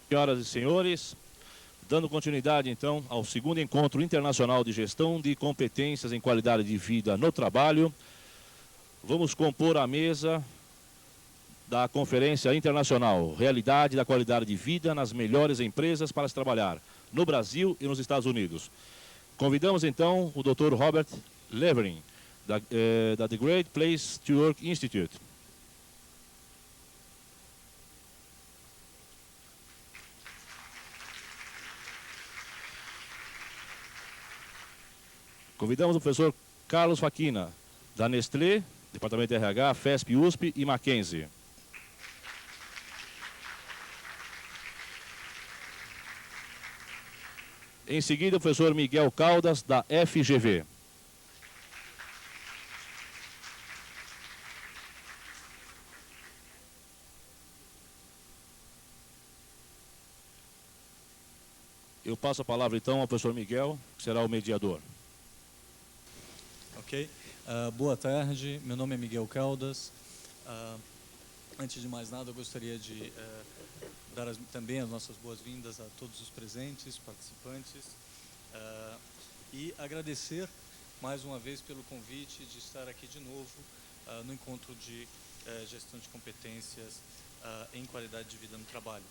Senhoras e senhores, dando continuidade, então, ao segundo Encontro Internacional de Gestão de Competências em Qualidade de Vida no Trabalho, vamos compor a mesa da Conferência Internacional Realidade da Qualidade de Vida nas Melhores Empresas para se Trabalhar, no Brasil e nos Estados Unidos. Convidamos, então, o Dr. Robert Levering, da The Great Place to Work Institute. Convidamos o professor Carlos Faquina, da Nestlé, Departamento de RH, FESP, USP e Mackenzie. Em seguida, o professor Miguel Caldas, da FGV. Eu passo a palavra, então, ao professor Miguel, que será o mediador. Ok. Boa tarde, meu nome é Miguel Caldas. Antes de mais nada, eu gostaria de dar também as nossas boas-vindas a todos os presentes, participantes, e agradecer mais uma vez pelo convite de estar aqui de novo no Encontro de Gestão de Competências em Qualidade de Vida no Trabalho.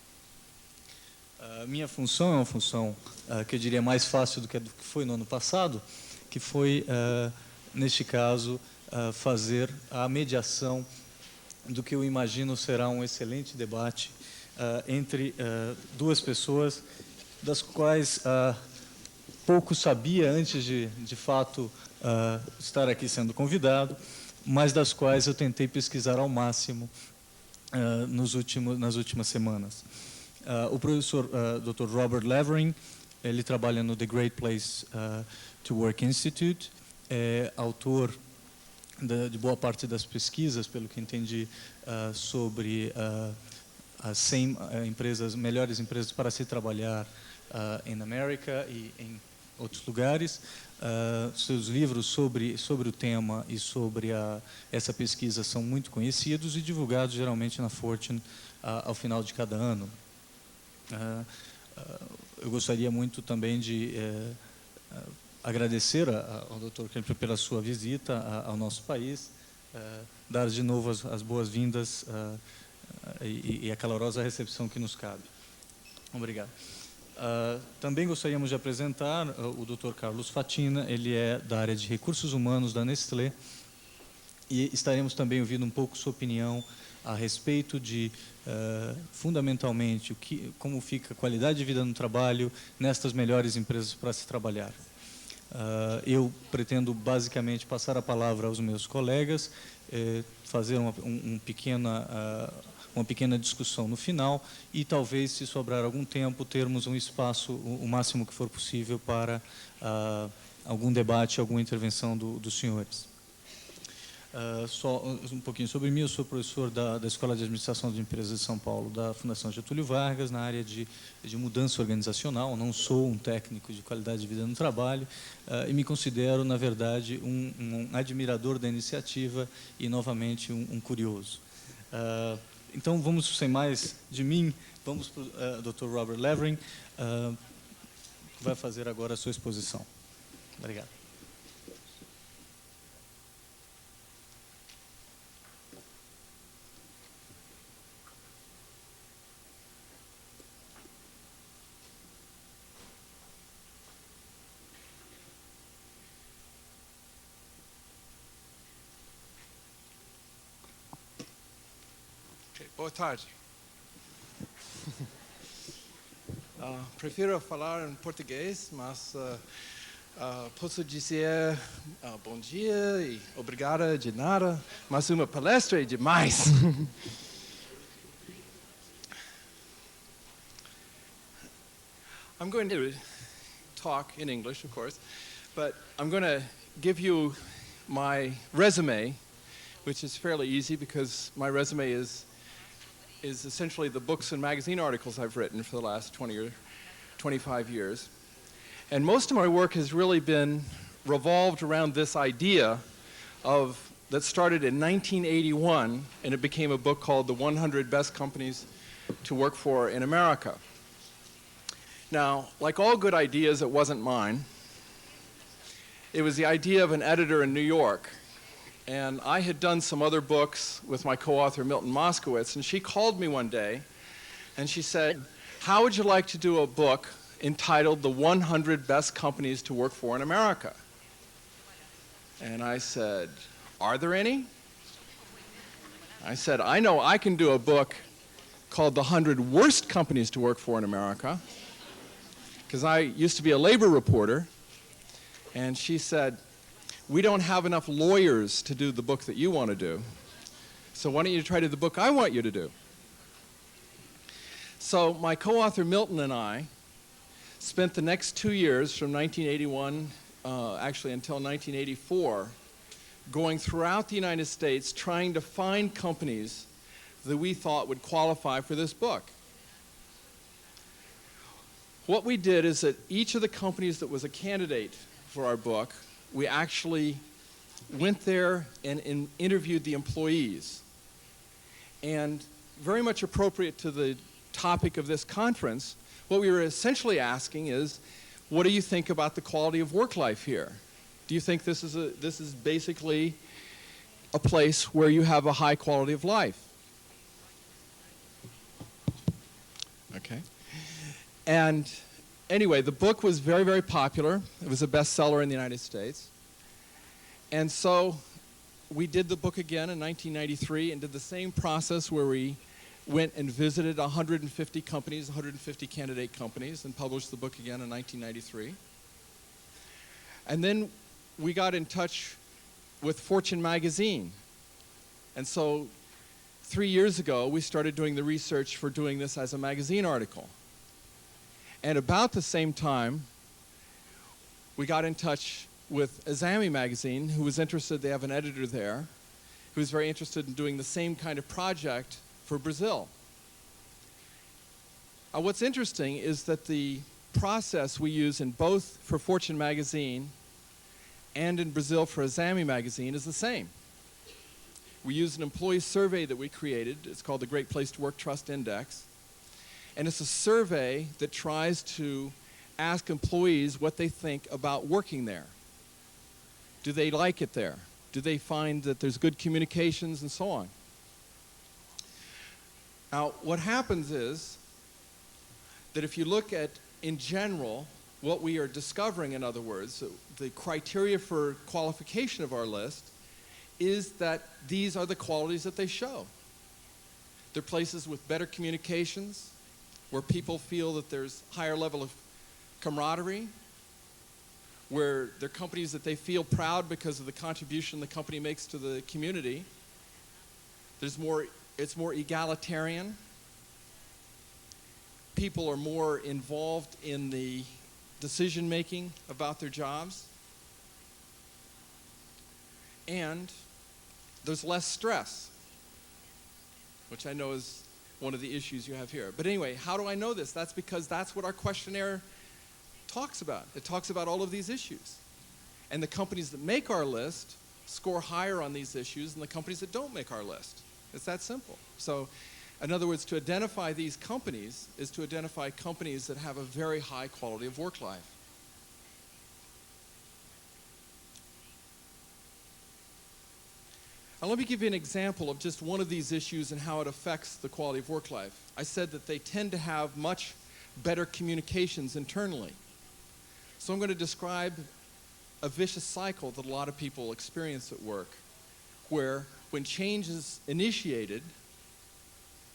Minha função é uma função que eu diria mais fácil do que foi no ano passado, que foi, neste caso, fazer a mediação do que eu imagino será um excelente debate entre duas pessoas, das quais pouco sabia antes de fato, estar aqui sendo convidado, mas das quais eu tentei pesquisar ao máximo nas últimas semanas. O professor Dr. Robert Levering, ele trabalha no The Great Place to Work Institute, é autor de boa parte das pesquisas, pelo que entendi, sobre as 100 melhores empresas para se trabalhar em América e em outros lugares. Seus livros sobre o tema e sobre essa pesquisa são muito conhecidos e divulgados geralmente na Fortune ao final de cada ano. Eu gostaria muito também de agradecer ao Dr. Kemper pela sua visita ao nosso país, dar de novo as boas-vindas e a calorosa recepção que nos cabe. Obrigado. Também gostaríamos de apresentar o Dr. Carlos Faquina, ele é da área de recursos humanos da Nestlé, e estaremos também ouvindo um pouco sua opinião a respeito de, fundamentalmente, como fica a qualidade de vida no trabalho nestas melhores empresas para se trabalhar. Eu pretendo, basicamente, passar a palavra aos meus colegas, fazer uma pequena discussão no final e, talvez, se sobrar algum tempo, termos um espaço, o máximo que for possível, para algum debate, alguma intervenção dos senhores. Só um pouquinho sobre mim, eu sou professor da Escola de Administração de Empresas de São Paulo, da Fundação Getúlio Vargas, na área de mudança organizacional. Não sou um técnico de qualidade de vida no trabalho e me considero, na verdade, um admirador da iniciativa e, novamente, um curioso. Então, vamos, sem mais de mim, vamos para o Dr. Robert Levering, que vai fazer agora a sua exposição. Obrigado. Boa tarde. Prefiro falar em português, mas posso dizer bom dia e obrigada de nada, mas uma palestra é demais. I'm going to talk in English, of course, but I'm going to give you my resume, which is fairly easy because my resume is essentially the books and magazine articles I've written for the last 20 or 25 years. And most of my work has really been revolved around this idea that started in 1981, and it became a book called The 100 Best Companies to Work For in America. Now, like all good ideas, it wasn't mine. It was the idea of an editor in New York. And I had done some other books with my co-author, Milton Moskowitz, and she called me one day, and she said, how would you like to do a book entitled The 100 Best Companies to Work For in America? And I said, are there any? I said, I know I can do a book called The 100 Worst Companies to Work For in America, because I used to be a labor reporter. And she said, we don't have enough lawyers to do the book that you want to do, so why don't you try to do the book I want you to do? So my co-author Milton and I spent the next 2 years, from 1981 actually until 1984, going throughout the United States trying to find companies that we thought would qualify for this book. What we did is that each of the companies that was a candidate for our book, we actually went there and interviewed the employees. And very much appropriate to the topic of this conference, what we were essentially asking is, what do you think about the quality of work life here? Do you think this is basically a place where you have a high quality of life? Okay. And anyway, the book was very, very popular. It was a bestseller in the United States. And so we did the book again in 1993 and did the same process where we went and visited 150 companies, 150 candidate companies, and published the book again in 1993. And then we got in touch with Fortune magazine. And so 3 years ago, we started doing the research for doing this as a magazine article. And about the same time, we got in touch with Azami magazine, who was interested. They have an editor there who was very interested in doing the same kind of project for Brazil. What's interesting is that the process we use in both for Fortune magazine and in Brazil for Azami magazine is the same. We use an employee survey that we created. It's called the Great Place to Work Trust Index. And it's a survey that tries to ask employees what they think about working there. Do they like it there? Do they find that there's good communications and so on? Now, what happens is that if you look at, in general, what we are discovering, in other words, the criteria for qualification of our list, is that these are the qualities that they show. They're places with better communications, where people feel that there's higher level of camaraderie, where they're companies that they feel proud because of the contribution the company makes to the community. It's more egalitarian. People are more involved in the decision making about their jobs. And there's less stress, which I know is one of the issues you have here. But anyway, how do I know this? That's because that's what our questionnaire talks about. It talks about all of these issues. And the companies that make our list score higher on these issues than the companies that don't make our list. It's that simple. So, in other words, to identify these companies is to identify companies that have a very high quality of work life. Now, let me give you an example of just one of these issues and how it affects the quality of work life. I said that they tend to have much better communications internally. So I'm going to describe a vicious cycle that a lot of people experience at work, where when change is initiated,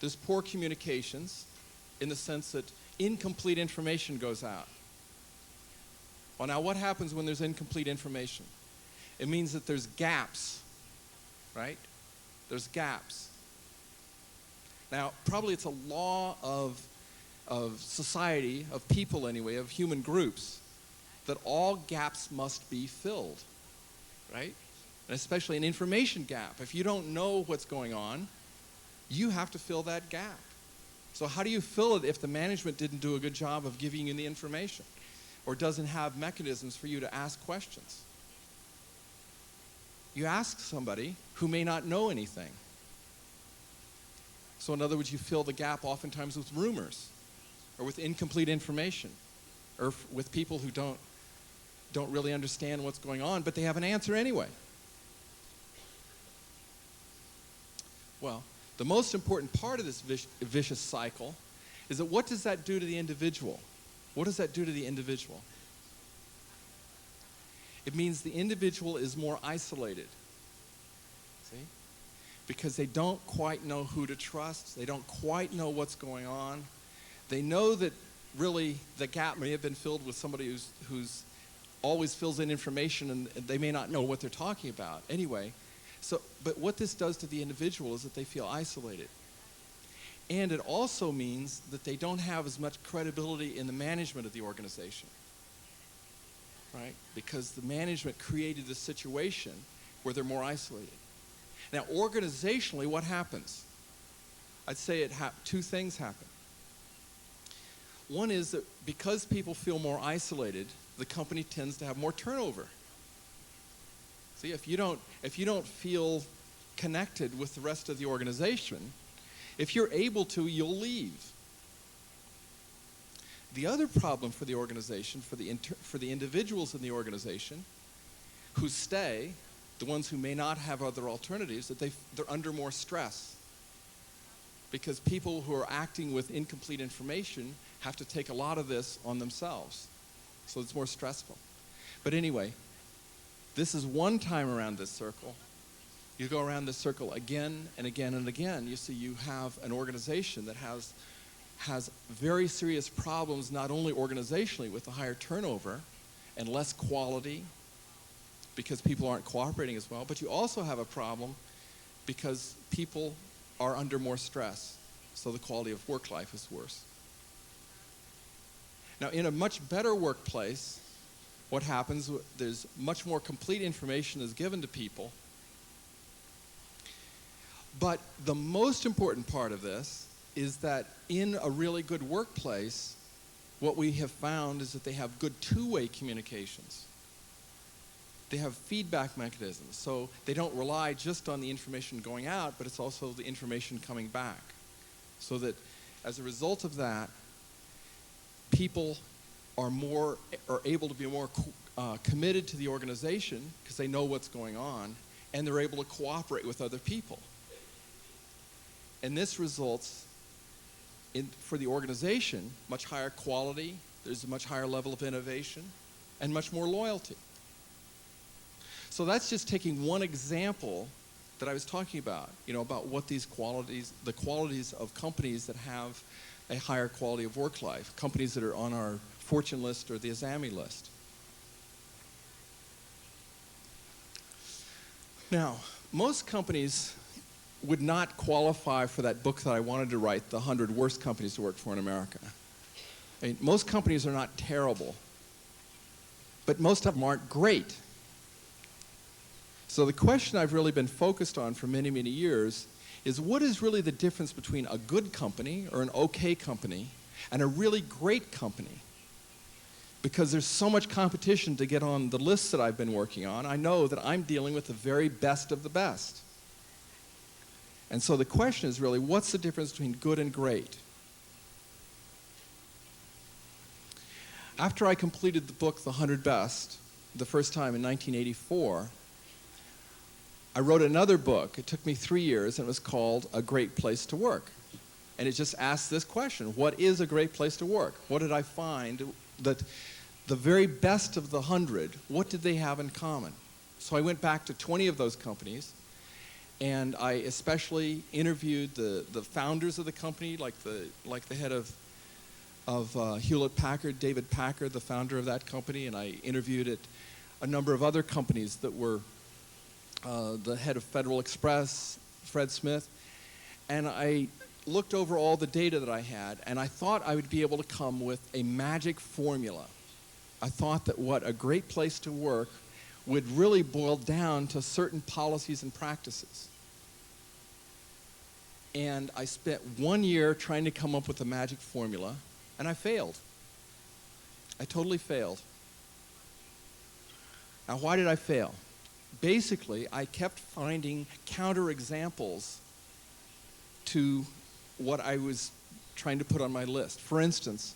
there's poor communications in the sense that incomplete information goes out. Well, now what happens when there's incomplete information? It means that there's gaps, right? There's gaps. Now, probably it's a law of society, of people anyway, of human groups, that all gaps must be filled, right? And especially an information gap. If you don't know what's going on, you have to fill that gap. So how do you fill it if the management didn't do a good job of giving you the information, or doesn't have mechanisms for you to ask questions? You ask somebody who may not know anything. So in other words, you fill the gap oftentimes with rumors. or with incomplete information, or with people who don't really understand what's going on, but they have an answer anyway. Well, the most important part of this vicious cycle is that what does that do to the individual? What does that do to the individual? It means the individual is more isolated. See? Because they don't quite know who to trust. They don't quite know what's going on. They know that really the gap may have been filled with somebody who's always fills in information, and they may not know what they're talking about. Anyway, but what this does to the individual is that they feel isolated. And it also means that they don't have as much credibility in the management of the organization. Right? Because the management created this situation where they're more isolated. Now, organizationally, what happens? I'd say two things happen. One is that because people feel more isolated, the company tends to have more turnover. See, if you don't feel connected with the rest of the organization, if you're able to, you'll leave. The other problem for the organization, for the individuals in the organization who stay, the ones who may not have other alternatives, that they're under more stress. Because people who are acting with incomplete information have to take a lot of this on themselves. So it's more stressful. But anyway, this is one time around this circle. You go around this circle again and again and again. You see, you have an organization that has very serious problems, not only organizationally with the higher turnover and less quality because people aren't cooperating as well, but you also have a problem because people are under more stress, so the quality of work life is worse. Now, in a much better workplace, what happens, there's much more complete information is given to people, but the most important part of this is that in a really good workplace, what we have found is that they have good two-way communications. They have feedback mechanisms, so they don't rely just on the information going out, but it's also the information coming back. So that as a result of that, people are able to be more committed to the organization because they know what's going on, and they're able to cooperate with other people. And this results in, for the organization, much higher quality, there's a much higher level of innovation, and much more loyalty. So that's just taking one example that I was talking about, about what these qualities, the qualities of companies that have a higher quality of work life, companies that are on our Fortune list or the Azami list. Now, most companies would not qualify for that book that I wanted to write, The 100 Worst Companies to Work For in America. I mean, most companies are not terrible, but most of them aren't great. So the question I've really been focused on for many, many years is what is really the difference between a good company or an okay company and a really great company? Because there's so much competition to get on the lists that I've been working on, I know that I'm dealing with the very best of the best. And so the question is really, what's the difference between good and great? After I completed the book, The 100 Best, the first time in 1984, I wrote another book. It took me 3 years, and it was called A Great Place to Work. And it just asked this question: what is a great place to work? What did I find that the very best of the 100, what did they have in common? So I went back to 20 of those companies, and I especially interviewed the founders of the company, like the head of Hewlett-Packard, David Packard, the founder of that company, and I interviewed a number of other companies that were the head of Federal Express, Fred Smith, and I looked over all the data that I had, and I thought I would be able to come with a magic formula. I thought that what a great place to work would really boil down to certain policies and practices. And I spent 1 year trying to come up with a magic formula, and I failed. I totally failed. Now, why did I fail? Basically, I kept finding counterexamples to what I was trying to put on my list. For instance,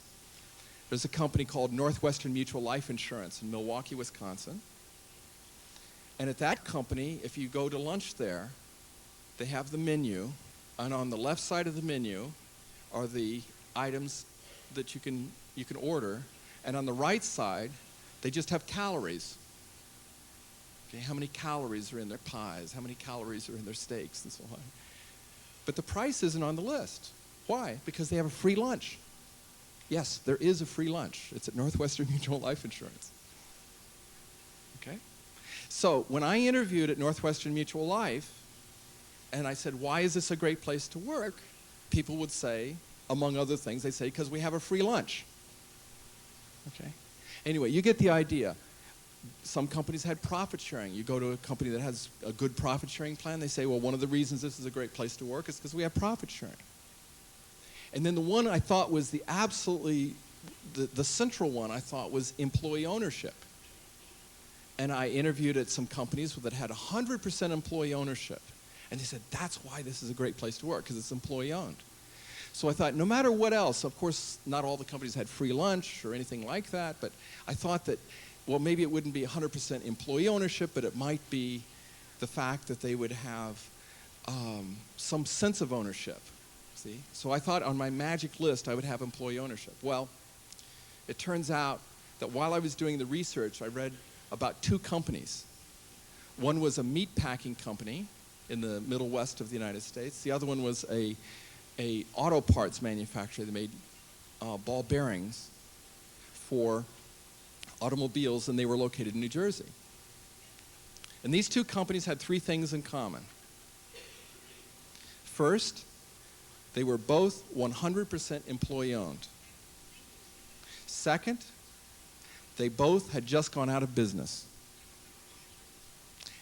there's a company called Northwestern Mutual Life Insurance in Milwaukee, Wisconsin. And at that company, if you go to lunch there, they have the menu, and on the left side of the menu are the items that you can order, and on the right side, they just have calories. Okay, how many calories are in their pies? How many calories are in their steaks, and so on. But the price isn't on the list. Why? Because they have a free lunch. Yes, there is a free lunch. It's at Northwestern Mutual Life Insurance. Okay? So when I interviewed at Northwestern Mutual Life, and I said, why is this a great place to work? People would say, among other things, they say, because we have a free lunch. Okay? Anyway, you get the idea. Some companies had profit sharing. You go to a company that has a good profit sharing plan, they say, well, one of the reasons this is a great place to work is because we have profit sharing. And then the one I thought was the central one I thought was employee ownership. And I interviewed at some companies that had 100% employee ownership. And they said, that's why this is a great place to work, because it's employee owned. So I thought, no matter what else, of course, not all the companies had free lunch or anything like that, but I thought that, well, maybe it wouldn't be 100% employee ownership, but it might be the fact that they would have some sense of ownership. See? So I thought on my magic list I would have employee ownership. Well, it turns out that while I was doing the research, I read about 2 companies. One was a meat packing company in the Middle West of the United States. The other one was a auto parts manufacturer that made ball bearings for automobiles, and they were located in New Jersey. And these 2 companies had 3 things in common. First, they were both 100% employee-owned. Second, they both had just gone out of business.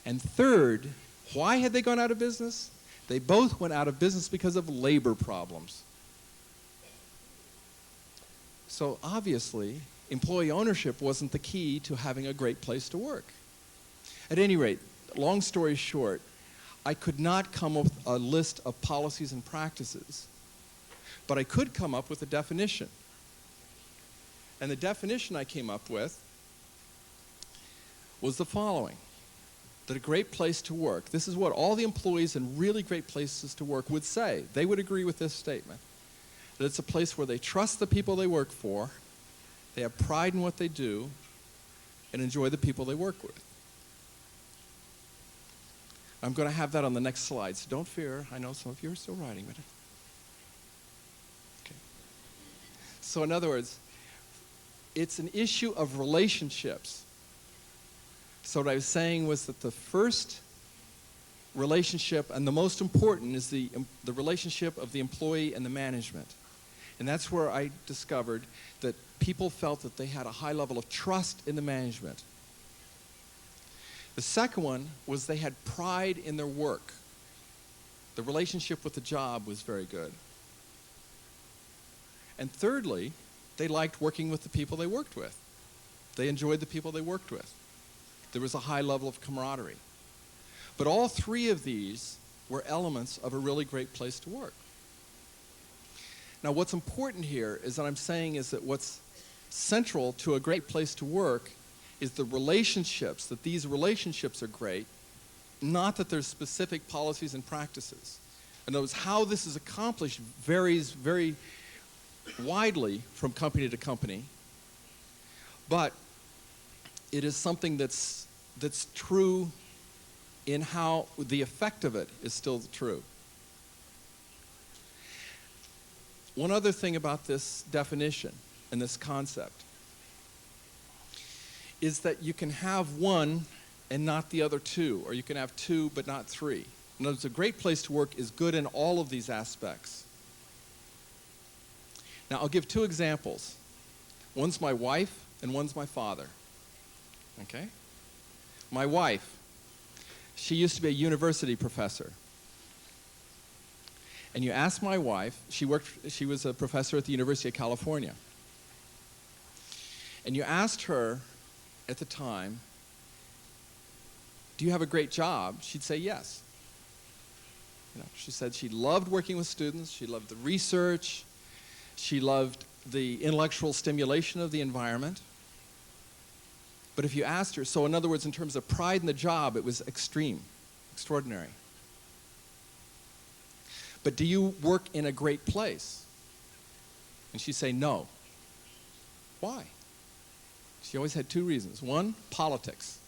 And third, why had they gone out of business? They both went out of business because of labor problems. So obviously, employee ownership wasn't the key to having a great place to work. At any rate, long story short, I could not come up with a list of policies and practices, but I could come up with a definition. And the definition I came up with was the following: that a great place to work, this is what all the employees in really great places to work would say. They would agree with this statement, that it's a place where they trust the people they work for, they have pride in what they do, and enjoy the people they work with. I'm going to have that on the next slide, so don't fear. I know some of you are still writing, but okay. So in other words, it's an issue of relationships. So what I was saying was that the first relationship, and the most important, is the relationship of the employee and the management. And that's where I discovered that people felt that they had a high level of trust in the management. The second one was they had pride in their work. The relationship with the job was very good. And thirdly, they liked working with the people they worked with. They enjoyed the people they worked with. There was a high level of camaraderie. But all 3 of these were elements of a really great place to work. Now what's important here is that I'm saying is that what's central to a great place to work is the relationships, that these relationships are great, not that there's specific policies and practices. In other words, how this is accomplished varies very widely from company to company, but it is something that's true in how the effect of it is still true. One other thing about this definition and this concept is that you can have one and not the other 2, or you can have 2 but not 3. In other words, a great place to work is good in all of these aspects. Now, I'll give 2 examples. One's my wife and one's my father. Okay? My wife, she used to be a university professor. And you ask my wife, she was a professor at the University of California. And you asked her at the time, do you have a great job? She'd say yes. You know, she said she loved working with students, she loved the research, She loved the intellectual stimulation of the environment. But if you asked her, so in other words, in terms of pride in the job, it was extreme, extraordinary. But do you work in a great place? And she'd say, no. Why? She always had two reasons. One, politics.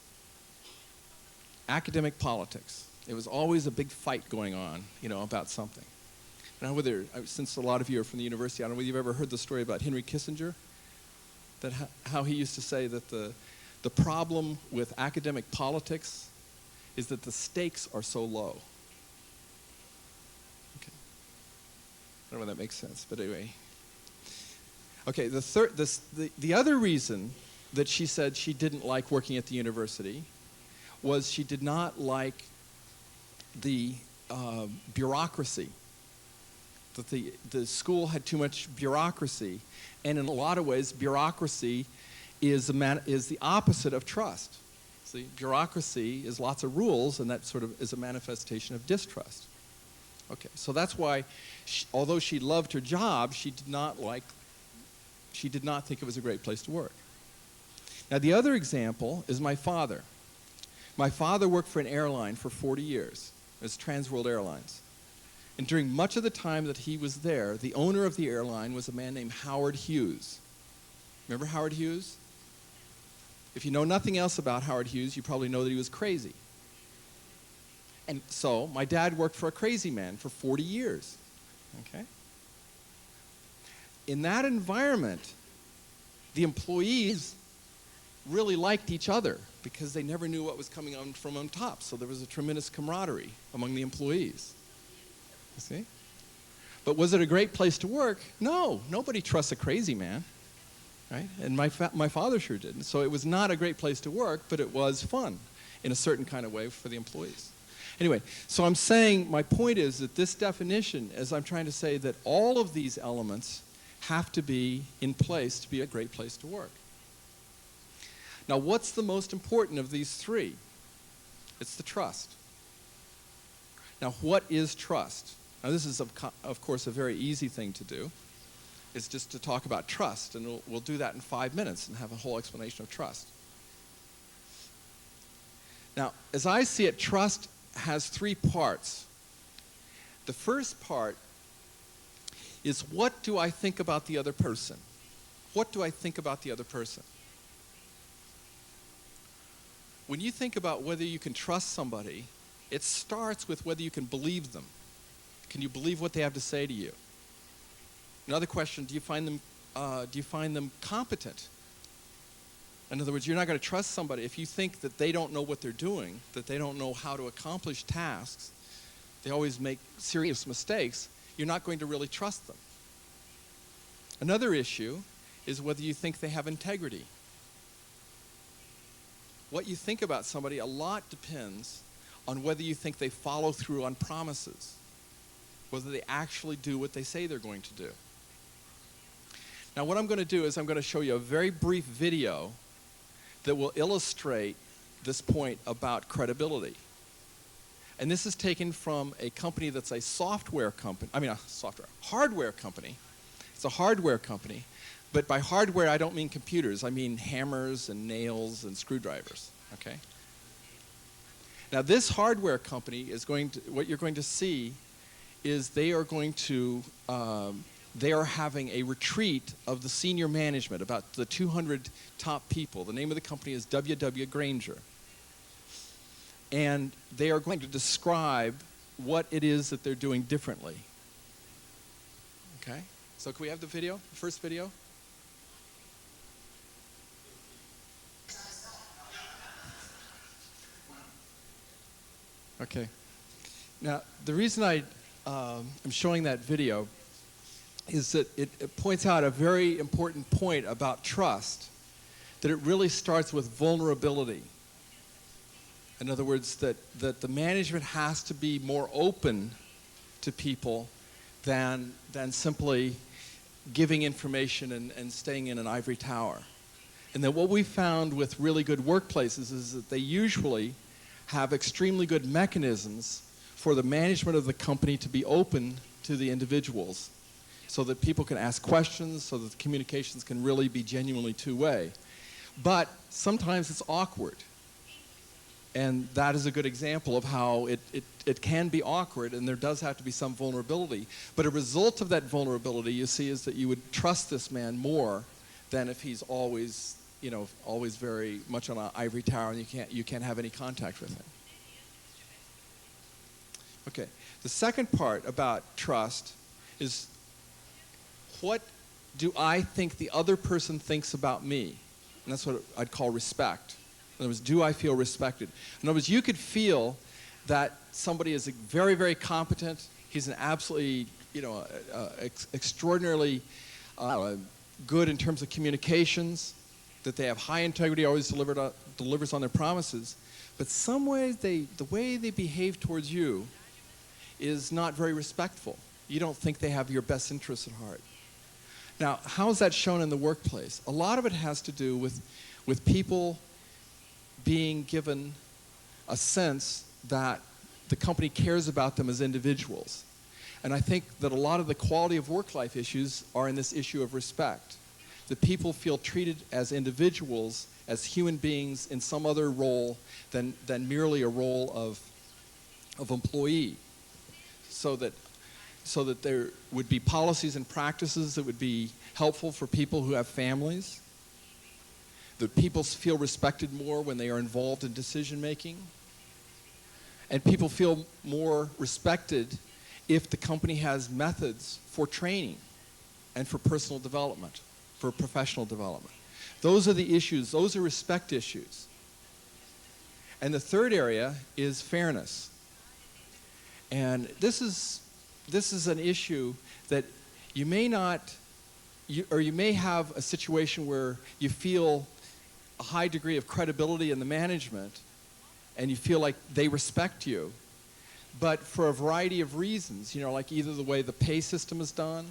Academic politics. It was always a big fight going on, about something. Now, since a lot of you are from the university, I don't know whether you've ever heard the story about Henry Kissinger, that how he used to say that the problem with academic politics is that the stakes are so low. Okay. I don't know if that makes sense, but anyway. Okay, the other reason that she said she didn't like working at the university was she did not like the bureaucracy. That the school had too much bureaucracy, and in a lot of ways, bureaucracy is the opposite of trust. See, bureaucracy is lots of rules, and that sort of is a manifestation of distrust. Okay, so that's why, although she loved her job, she did not think it was a great place to work. Now, the other example is my father. My father worked for an airline for 40 years. It was Trans World Airlines. And during much of the time that he was there, the owner of the airline was a man named Howard Hughes. Remember Howard Hughes? If you know nothing else about Howard Hughes, you probably know that he was crazy. And so my dad worked for a crazy man for 40 years. Okay? In that environment, the employees really liked each other because they never knew what was coming on from on top. So there was a tremendous camaraderie among the employees. You see? But was it a great place to work? No, nobody trusts a crazy man, right? And my father sure didn't. So it was not a great place to work, but it was fun in a certain kind of way for the employees. Anyway, so I'm saying, my point is that this definition, as I'm trying to say that all of these elements have to be in place to be a great place to work. Now, what's the most important of these three? It's the trust. Now, what is trust? Now, this is, of course, a very easy thing to do. It's just to talk about trust, and we'll do that in 5 minutes and have a whole explanation of trust. Now, as I see it, trust has three parts. The first part is, what do I think about the other person? What do I think about the other person? When you think about whether you can trust somebody, it starts with whether you can believe them. Can you believe what they have to say to you? Another question, do you find them competent? In other words, you're not going to trust somebody if you think that they don't know what they're doing, that they don't know how to accomplish tasks, they always make serious mistakes, you're not going to really trust them. Another issue is whether you think they have integrity. What you think about somebody a lot depends on whether you think they follow through on promises, whether they actually do what they say they're going to do. Now, what I'm going to do is I'm going to show you a very brief video that will illustrate this point about credibility. And this is taken from a company that's a hardware company. It's a hardware company. But by hardware, I don't mean computers. I mean hammers and nails and screwdrivers, okay? Now, this hardware company is what you're going to see is they are having a retreat of the senior management, about the 200 top people. The name of the company is W.W. Granger. And they are going to describe what it is that they're doing differently. Okay? So can we have the video, the first video? Okay. Now, the reason I'm showing that video is that it points out a very important point about trust, that it really starts with vulnerability. In other words, that the management has to be more open to people than simply giving information and staying in an ivory tower. And that what we found with really good workplaces is that they usually have extremely good mechanisms for the management of the company to be open to the individuals so that people can ask questions, so that the communications can really be genuinely two-way. But sometimes it's awkward. And that is a good example of how it can be awkward, and there does have to be some vulnerability. But a result of that vulnerability, you see, is that you would trust this man more than if he's always, always very much on an ivory tower and you can't have any contact with him. Okay, the second part about trust is, what do I think the other person thinks about me? And that's what I'd call respect. In other words, do I feel respected? In other words, you could feel that somebody is very, very competent. He's an absolutely, extraordinarily good in terms of communications, that they have high integrity, always delivers on their promises. But some ways, the way they behave towards you is not very respectful. You don't think they have your best interests at heart. Now, how is that shown in the workplace? A lot of it has to do with people being given a sense that the company cares about them as individuals. And I think that a lot of the quality of work-life issues are in this issue of respect. That people feel treated as individuals, as human beings in some other role than merely a role of employee. So that there would be policies and practices that would be helpful for people who have families. That people feel respected more when they are involved in decision making. And people feel more respected if the company has methods for training and for personal development, for professional development. Those are the issues, those are respect issues. And the third area is fairness. And this is an issue that you may you may have a situation where you feel a high degree of credibility in the management and you feel like they respect you, but for a variety of reasons, like either the way the pay system is done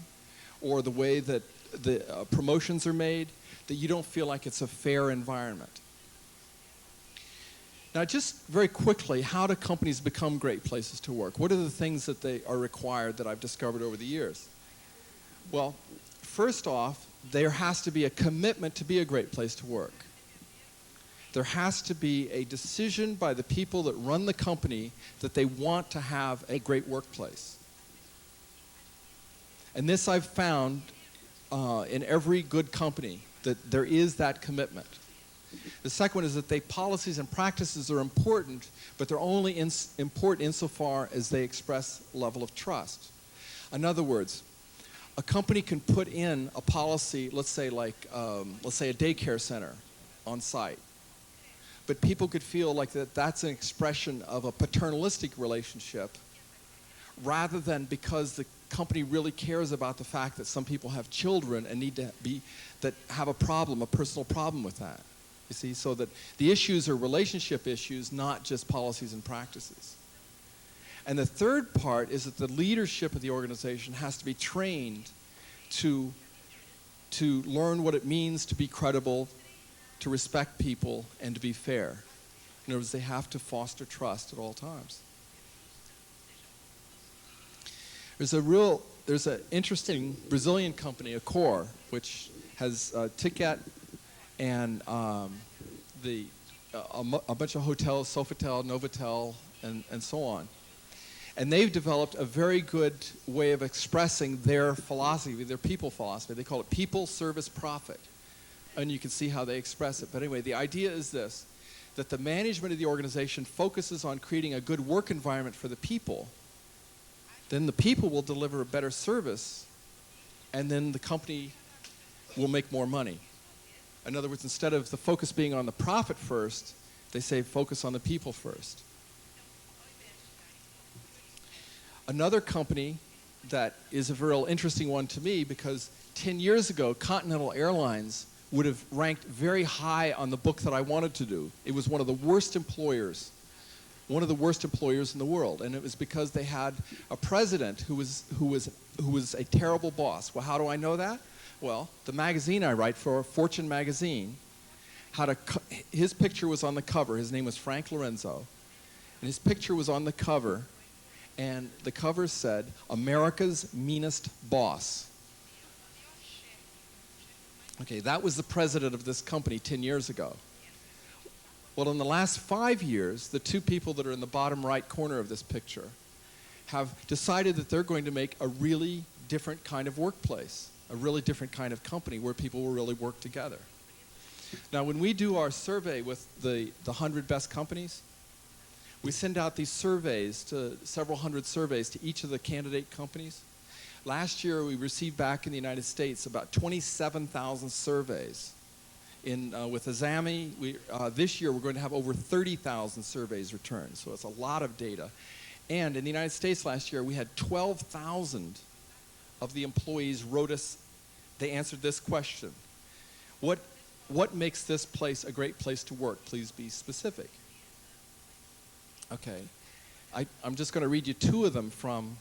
or the way that the promotions are made, that you don't feel like it's a fair environment. Now, just very quickly, how do companies become great places to work? What are the things that they are required that I've discovered over the years? Well, first off, there has to be a commitment to be a great place to work. There has to be a decision by the people that run the company that they want to have a great workplace. And this I've found in every good company, that there is that commitment. The second one is that policies and practices are important, but they're only important insofar as they express a level of trust. In other words, a company can put in a policy, let's say a daycare center on site. But people could feel like that's an expression of a paternalistic relationship rather than because the company really cares about the fact that some people have children and that have a personal problem with that. You see, so that the issues are relationship issues, not just policies and practices. And the third part is that the leadership of the organization has to be trained to learn what it means to be credible, to respect people, and to be fair. In other words, they have to foster trust at all times. There's an interesting Brazilian company, Accor, which has Ticket and a bunch of hotels, Sofitel, Novotel, and so on. And they've developed a very good way of expressing their philosophy, their people philosophy. They call it people, service, profit. And you can see how they express it. But anyway, the idea is this, that the management of the organization focuses on creating a good work environment for the people. Then the people will deliver a better service, and then the company will make more money. In other words, instead of the focus being on the profit first, they say focus on the people first. Another company that is a real interesting one to me, because 10 years ago, Continental Airlines would have ranked very high on the book that I wanted to do. It was one of the worst employers in the world, and it was because they had a president who was a terrible boss. Well, how do I know that? Well, the magazine I write for, Fortune magazine, his picture was on the cover. His name was Frank Lorenzo, and his picture was on the cover, and the cover said, "America's meanest boss." Okay, that was the president of this company 10 years ago. Well, in the last 5 years, the two people that are in the bottom right corner of this picture have decided that they're going to make a really different kind of workplace, a really different kind of company where people will really work together. Now, when we do our survey with the 100 best companies, we send out these surveys, to several hundred surveys to each of the candidate companies. Last year, we received back in the United States about 27,000 surveys. With Azami, this year we're going to have over 30,000 surveys returned, so it's a lot of data. And in the United States last year, we had 12,000 of the employees wrote us, they answered this question: what makes this place a great place to work? Please be specific. Okay, I'm just going to read you two of them from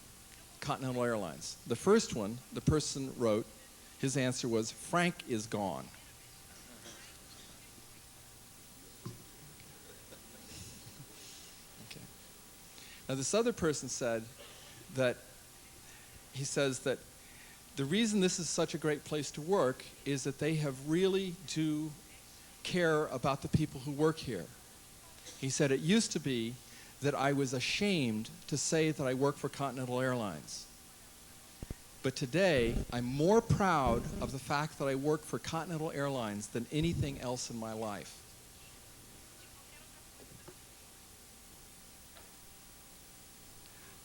Continental Airlines. The first one, the person wrote, his answer was, Frank is gone. Okay. Now this other person said that, he says that the reason this is such a great place to work is that they have really do care about the people who work here. He said, it used to be that I was ashamed to say that I work for Continental Airlines. But today, I'm more proud of the fact that I work for Continental Airlines than anything else in my life.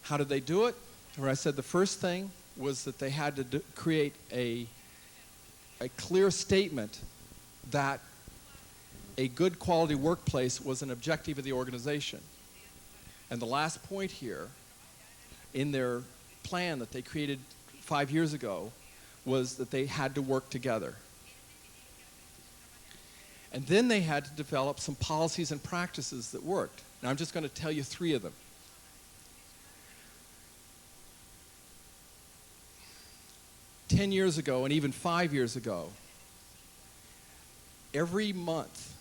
How did they do it? Where I said the first thing was that they had to create a clear statement that a good quality workplace was an objective of the organization. And the last point here, in their plan that they created 5 years ago, was that they had to work together. And then they had to develop some policies and practices that worked. Now I'm just going to tell you 3 of them. Ten years ago, and even 5 years ago, every month,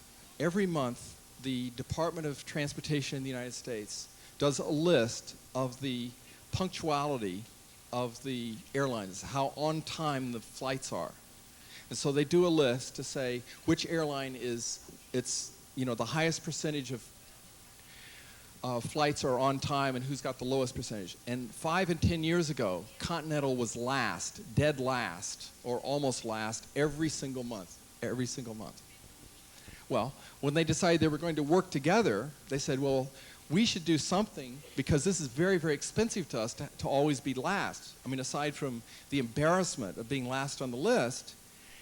the Department of Transportation in the United States does a list of the punctuality of the airlines, how on time the flights are. And so they do a list to say which airline is, the highest percentage of flights are on time and who's got the lowest percentage. And 5 and 10 years ago, Continental was last, dead last, or almost last, every single month. Well, when they decided they were going to work together, they said, well, we should do something, because this is very, very expensive to us to always be last. I mean, aside from the embarrassment of being last on the list,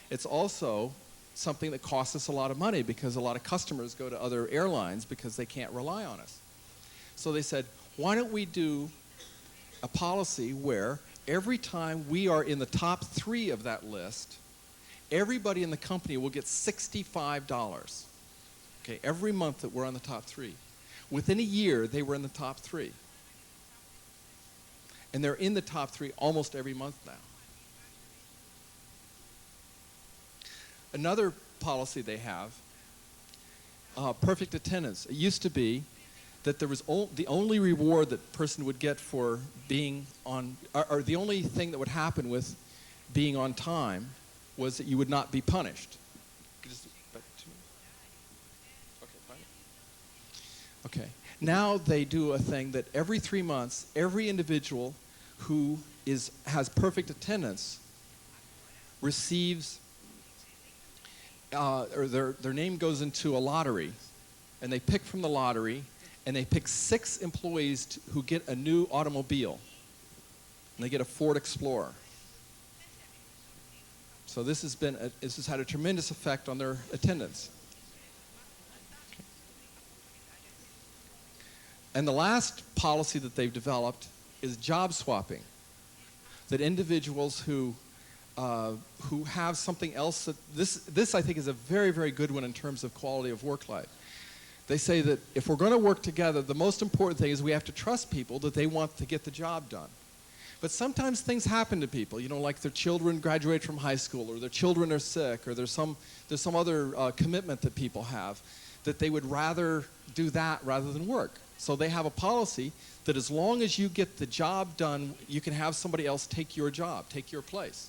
it's also something that costs us a lot of money, because a lot of customers go to other airlines because they can't rely on us. So they said, why don't we do a policy where every time we are in the top 3 of that list, everybody in the company will get $65. Okay, every month that we're on the top 3. Within a year, they were in the top 3. And they're in the top 3 almost every month now. Another policy they have, perfect attendance. It used to be that there was the only reward that person would get for being on, or the only thing that would happen with being on time was that you would not be punished. Okay. Now they do a thing that every 3 months, every individual who has perfect attendance receives, or their name goes into a lottery, and they pick from the lottery, and they pick 6 employees who get a new automobile, and they get a Ford Explorer. So this has had a tremendous effect on their attendance. And the last policy that they've developed is job swapping. That individuals who have something else, this I think is a very, very good one in terms of quality of work life. They say that if we're going to work together, the most important thing is we have to trust people that they want to get the job done. But sometimes things happen to people, like their children graduate from high school, or their children are sick, or there's some other commitment that people have, that they would rather do that rather than work. So they have a policy that as long as you get the job done, you can have somebody else take your job, take your place.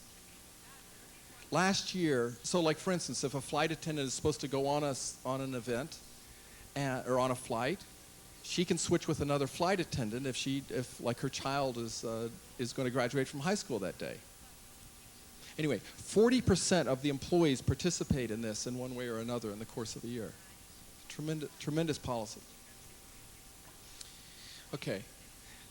last year, so like for instance, if a flight attendant is supposed to go on an event or on a flight, she can switch with another flight attendant if like her child is going to graduate from high school that day. Anyway, 40% of the employees participate in this in one way or another in the course of the year. Tremendous policy. Okay.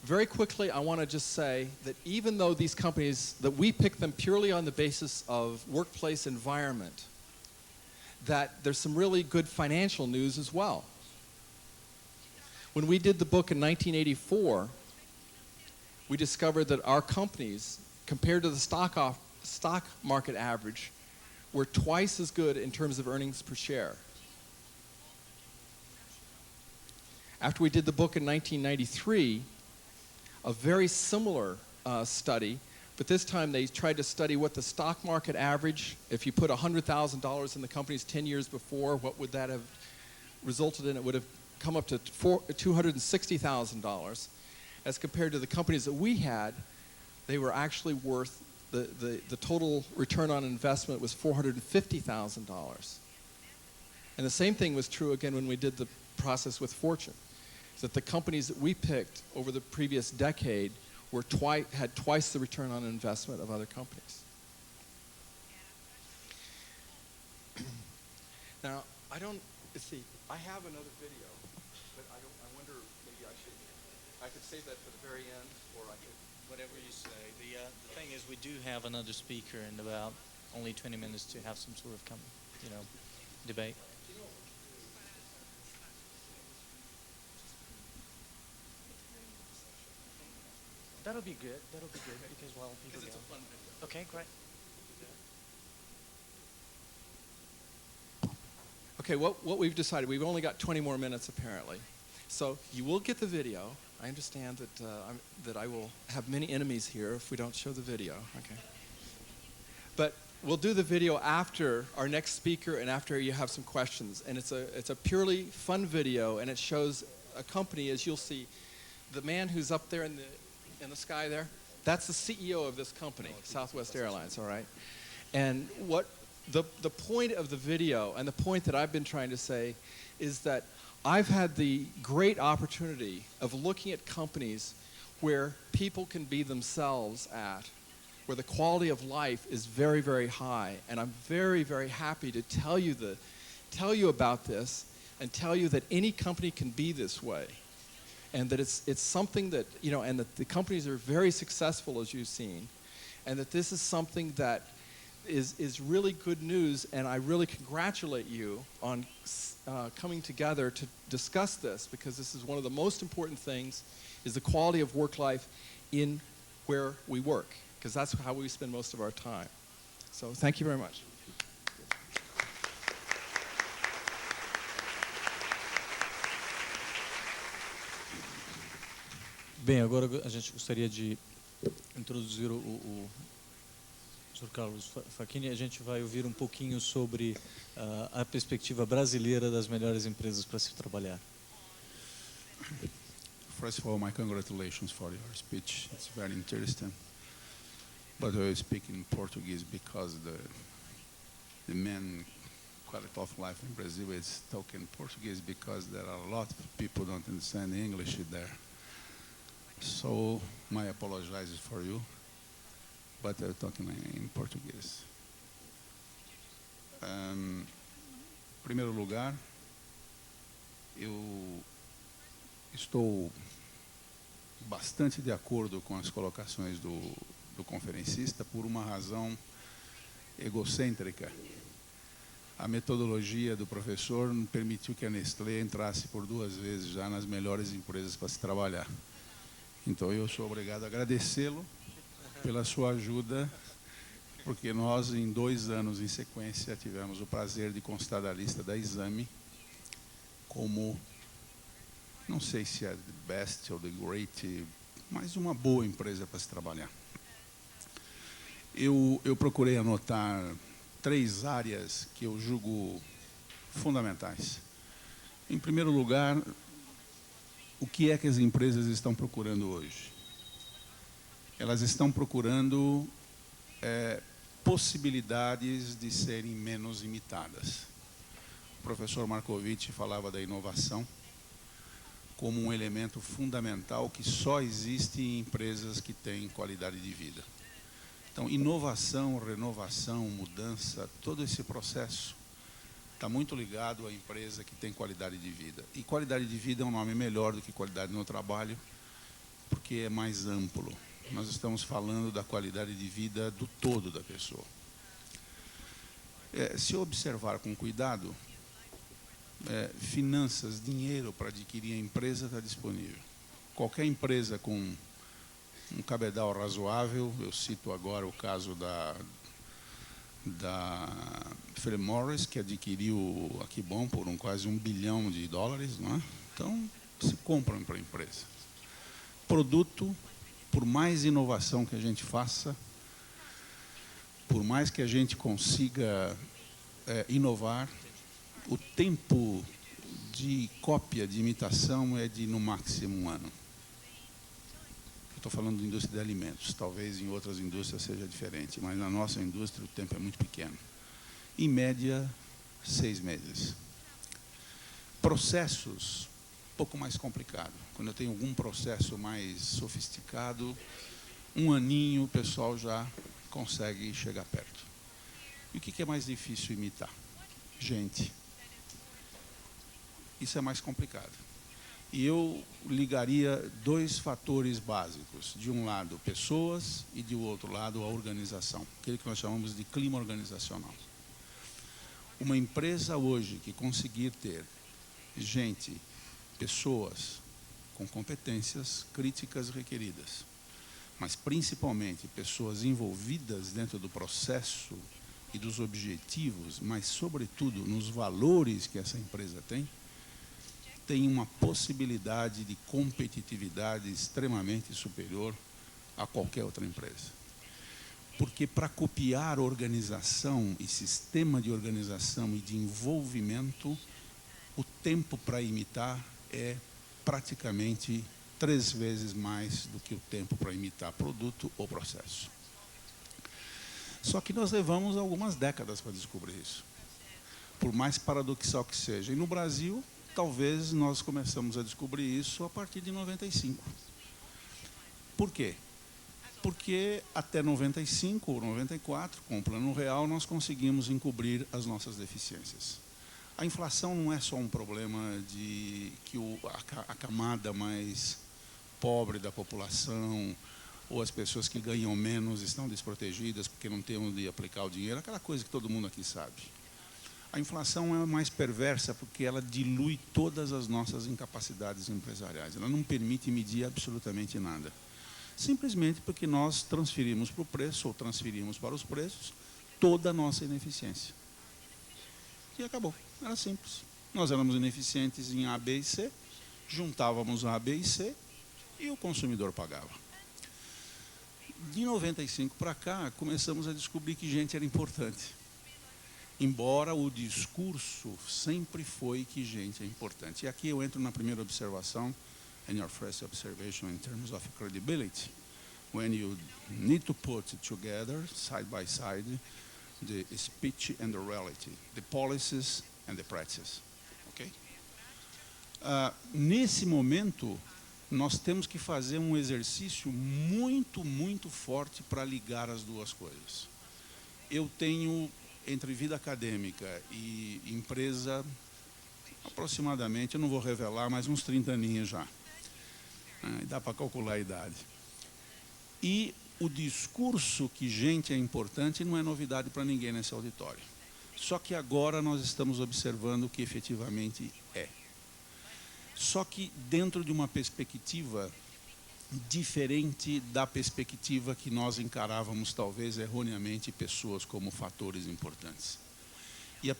Very quickly, I want to just say that even though these companies, that we pick them purely on the basis of workplace environment, that there's some really good financial news as well. When we did the book in 1984, we discovered that our companies, compared to the stock market average, were twice as good in terms of earnings per share. After we did the book in 1993, a very similar study, but this time they tried to study what the stock market average, if you put $100,000 in the companies 10 years before, what would that have resulted in? It would have come up to $260,000. As compared to the companies that we had, they were actually worth, the total return on investment was $450,000. And the same thing was true again when we did the process with Fortune. That the companies that we picked over the previous decade had twice the return on investment of other companies. Now, let's see, I have another video, but I wonder, maybe I could save that for the very end, or I could. Whatever you say. The thing is, we do have another speaker in about only 20 minutes to have some sort of debate. That'll be good. That'll be good because people it's a fun video. Okay, great. Okay, what we've decided, we've only got 20 more minutes apparently. So you will get the video. I understand that I will have many enemies here if we don't show the video. Okay. But we'll do the video after our next speaker and after you have some questions. And it's a purely fun video, and it shows a company, as you'll see, the man who's up there in the sky there, that's the CEO of this company, Southwest Airlines, all right? And what the point of the video and the point that I've been trying to say is that I've had the great opportunity of looking at companies where people can be themselves at, where the quality of life is very, very high. And I'm very, very happy to tell you about this and tell you that any company can be this way. And that it's something that, and that the companies are very successful, as you've seen, and that this is something that is really good news, and I really congratulate you on coming together to discuss this, because this is one of the most important things, is the quality of work life in where we work, because that's how we spend most of our time. So thank you very much. Bem, agora a gente gostaria de introduzir o Sr. Carlos Facchini. A gente vai ouvir um pouquinho sobre a perspectiva brasileira das melhores empresas para se trabalhar. First of all, my congratulations for your speech. It's very interesting. But I will speak in Portuguese because the main quality of life in Brazil is talking Portuguese, because there are a lot of people who don't understand English there. So, my apologies for you, but I'm talking in Português. Em primeiro lugar, eu estou bastante de acordo com as colocações do conferencista por uma razão egocêntrica. A metodologia do professor permitiu que a Nestlé entrasse por 2 vezes já nas melhores empresas para se trabalhar. Então, eu sou obrigado a agradecê-lo pela sua ajuda, porque nós, em 2 anos em sequência, tivemos o prazer de constar da lista da Exame como, não sei se é the best ou the great, mas uma boa empresa para se trabalhar. Eu procurei anotar 3 áreas que eu julgo fundamentais. Em primeiro lugar, o que é que as empresas estão procurando hoje? Elas estão procurando possibilidades de serem menos imitadas. O professor Markovitch falava da inovação como um elemento fundamental que só existe em empresas que têm qualidade de vida. Então, inovação, renovação, mudança, todo esse processo está muito ligado à empresa que tem qualidade de vida. E qualidade de vida é um nome melhor do que qualidade no trabalho, porque é mais amplo. Nós estamos falando da qualidade de vida do todo da pessoa. Se observar com cuidado, finanças, dinheiro para adquirir a empresa está disponível. Qualquer empresa com um cabedal razoável, eu cito agora o caso da Philip Morris, que adquiriu a Kibon por quase $1 bilhão, não é? Então, se compram para a empresa. Produto, por mais inovação que a gente faça, por mais que a gente consiga inovar, o tempo de cópia, de imitação, é de, no máximo, 1 ano. Estou falando de indústria de alimentos. Talvez em outras indústrias seja diferente, mas na nossa indústria o tempo é muito pequeno. Em média, 6 meses. Processos, um pouco mais complicado. Quando eu tenho algum processo mais sofisticado, 1 aninho o pessoal já consegue chegar perto. E o que é mais difícil imitar? Gente. Isso é mais complicado. E eu ligaria 2 fatores básicos. De um lado, pessoas, e de outro lado, a organização. Aquele que nós chamamos de clima organizacional. Uma empresa hoje que conseguir ter gente, pessoas com competências críticas requeridas, mas principalmente pessoas envolvidas dentro do processo e dos objetivos, mas sobretudo nos valores que essa empresa tem uma possibilidade de competitividade extremamente superior a qualquer outra empresa. Porque para copiar organização e sistema de organização e de envolvimento, o tempo para imitar é praticamente 3 vezes mais do que o tempo para imitar produto ou processo. Só que nós levamos algumas décadas para descobrir isso, por mais paradoxal que seja. E no Brasil, talvez nós começamos a descobrir isso a partir de 95. Por quê? Porque até 95 ou 94, com o Plano Real, nós conseguimos encobrir as nossas deficiências. A inflação não é só um problema de que a camada mais pobre da população ou as pessoas que ganham menos estão desprotegidas porque não têm onde aplicar o dinheiro, aquela coisa que todo mundo aqui sabe. A inflação é mais perversa porque ela dilui todas as nossas incapacidades empresariais. Ela não permite medir absolutamente nada. Simplesmente porque nós transferimos para o preço, ou transferimos para os preços, toda a nossa ineficiência. E acabou. Era simples. Nós éramos ineficientes em A, B e C, juntávamos A, B e C e o consumidor pagava. De 95 para cá, começamos a descobrir que gente era importante. Embora o discurso sempre foi que gente é importante. E aqui eu entro na primeira observação, in your first observation in terms of credibility, when you need to put together, side by side, the speech and the reality, the policies and the practices. Okay? Nesse momento, nós temos que fazer um exercício muito, muito forte para ligar as duas coisas. Eu tenho, entre vida acadêmica e empresa, aproximadamente, eu não vou revelar, mas uns 30 aninhos já. Dá para calcular a idade. E o discurso que gente é importante não é novidade para ninguém nesse auditório. Só que agora nós estamos observando o que efetivamente é. Só que dentro de uma perspectiva diferente da perspectiva que nós encarávamos, talvez erroneamente, pessoas como fatores importantes. E a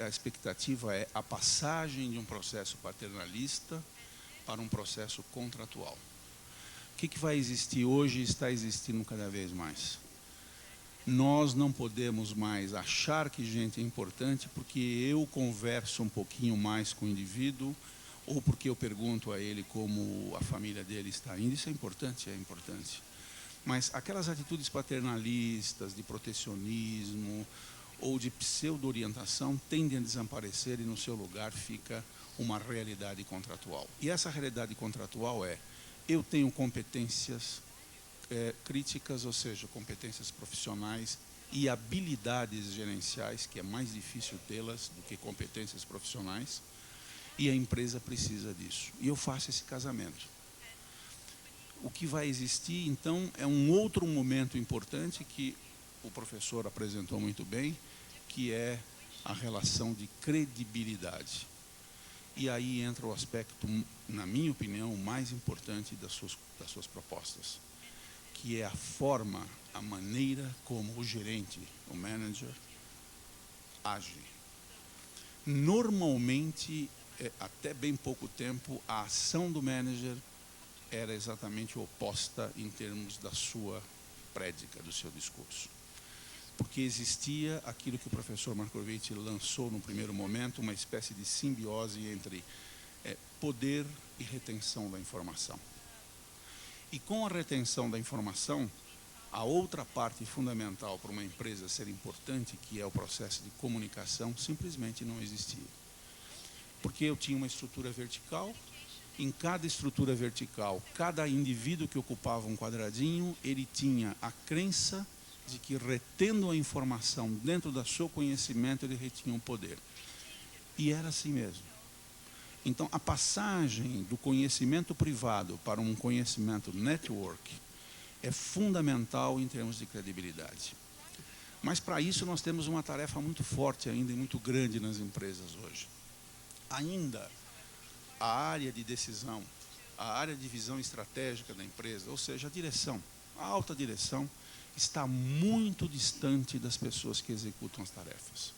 expectativa é a passagem de um processo paternalista para um processo contratual. O que vai existir hoje e está existindo cada vez mais? Nós não podemos mais achar que gente é importante porque eu converso um pouquinho mais com o indivíduo ou porque eu pergunto a ele como a família dele está indo. Isso é importante, é importante. Mas aquelas atitudes paternalistas, de protecionismo ou de pseudo-orientação tendem a desaparecer e no seu lugar fica uma realidade contratual. E essa realidade contratual é: eu tenho competências críticas, ou seja, competências profissionais e habilidades gerenciais, que é mais difícil tê-las do que competências profissionais, e a empresa precisa disso. E eu faço esse casamento. O que vai existir, então, é um outro momento importante que o professor apresentou muito bem, que é a relação de credibilidade. E aí entra o aspecto, na minha opinião, o mais importante das suas propostas, que é a forma, a maneira como o gerente, o manager, age. Normalmente, até bem pouco tempo, a ação do manager era exatamente oposta em termos da sua prédica, do seu discurso. Porque existia aquilo que o professor Markovic lançou no primeiro momento, uma espécie de simbiose entre poder e retenção da informação. E com a retenção da informação, a outra parte fundamental para uma empresa ser importante, que é o processo de comunicação, simplesmente não existia. Porque eu tinha uma estrutura vertical, em cada estrutura vertical, cada indivíduo que ocupava um quadradinho, ele tinha a crença de que, retendo a informação dentro do seu conhecimento, ele retinha o poder. E era assim mesmo. Então, a passagem do conhecimento privado para um conhecimento network é fundamental em termos de credibilidade. Mas, para isso, nós temos uma tarefa muito forte ainda e muito grande nas empresas hoje. Ainda, a área de decisão, a área de visão estratégica da empresa, ou seja, a direção, a alta direção, está muito distante das pessoas que executam as tarefas.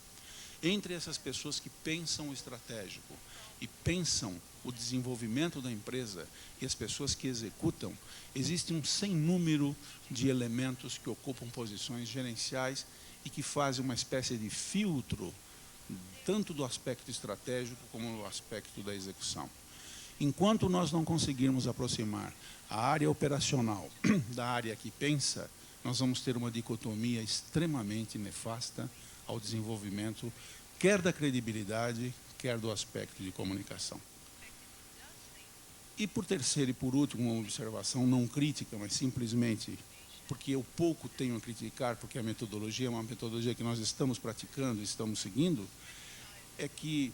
Entre essas pessoas que pensam o estratégico e pensam o desenvolvimento da empresa e as pessoas que executam, existe um sem número de elementos que ocupam posições gerenciais e que fazem uma espécie de filtro, tanto do aspecto estratégico como do aspecto da execução. Enquanto nós não conseguirmos aproximar a área operacional da área que pensa, nós vamos ter uma dicotomia extremamente nefasta ao desenvolvimento, quer da credibilidade, quer do aspecto de comunicação. E por terceiro e por último, uma observação não crítica, mas simplesmente porque eu pouco tenho a criticar, porque a metodologia é uma metodologia que nós estamos praticando, estamos seguindo, é que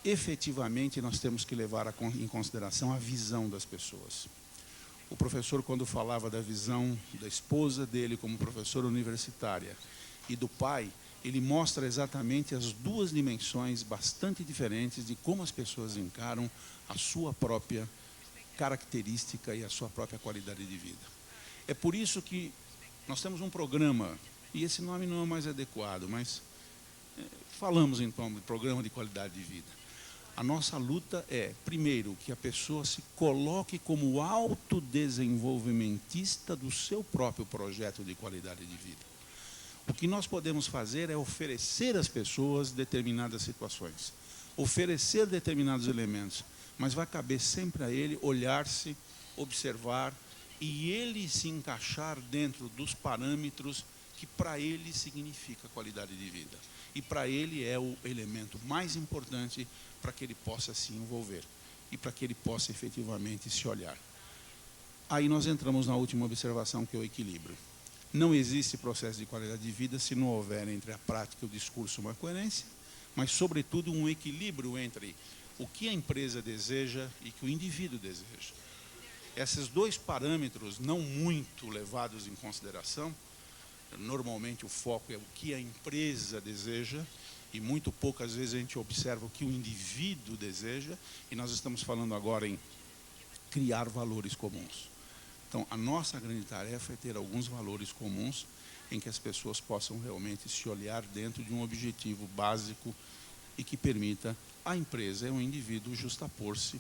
efetivamente nós temos que levar em consideração a visão das pessoas. O professor, quando falava da visão da esposa dele como professora universitária e do pai, ele mostra exatamente as duas dimensões bastante diferentes de como as pessoas encaram a sua própria característica e a sua própria qualidade de vida. É por isso que nós temos um programa, e esse nome não é mais adequado, mas falamos então de programa de qualidade de vida. A nossa luta é, primeiro, que a pessoa se coloque como autodesenvolvimentista do seu próprio projeto de qualidade de vida. O que nós podemos fazer é oferecer às pessoas determinadas situações, oferecer determinados elementos, mas vai caber sempre a ele olhar-se, observar e ele se encaixar dentro dos parâmetros que para ele significa qualidade de vida. E para ele é o elemento mais importante para que ele possa se envolver e para que ele possa efetivamente se olhar. Aí nós entramos na última observação, que é o equilíbrio. Não existe processo de qualidade de vida se não houver entre a prática e o discurso uma coerência, mas, sobretudo, um equilíbrio entre o que a empresa deseja e que o indivíduo deseja. Esses dois parâmetros, não muito levados em consideração, normalmente o foco é o que a empresa deseja e muito poucas vezes a gente observa o que o indivíduo deseja, e nós estamos falando agora em criar valores comuns. Então, a nossa grande tarefa é ter alguns valores comuns em que as pessoas possam realmente se olhar dentro de um objetivo básico e que permita à empresa e ao indivíduo justapor-se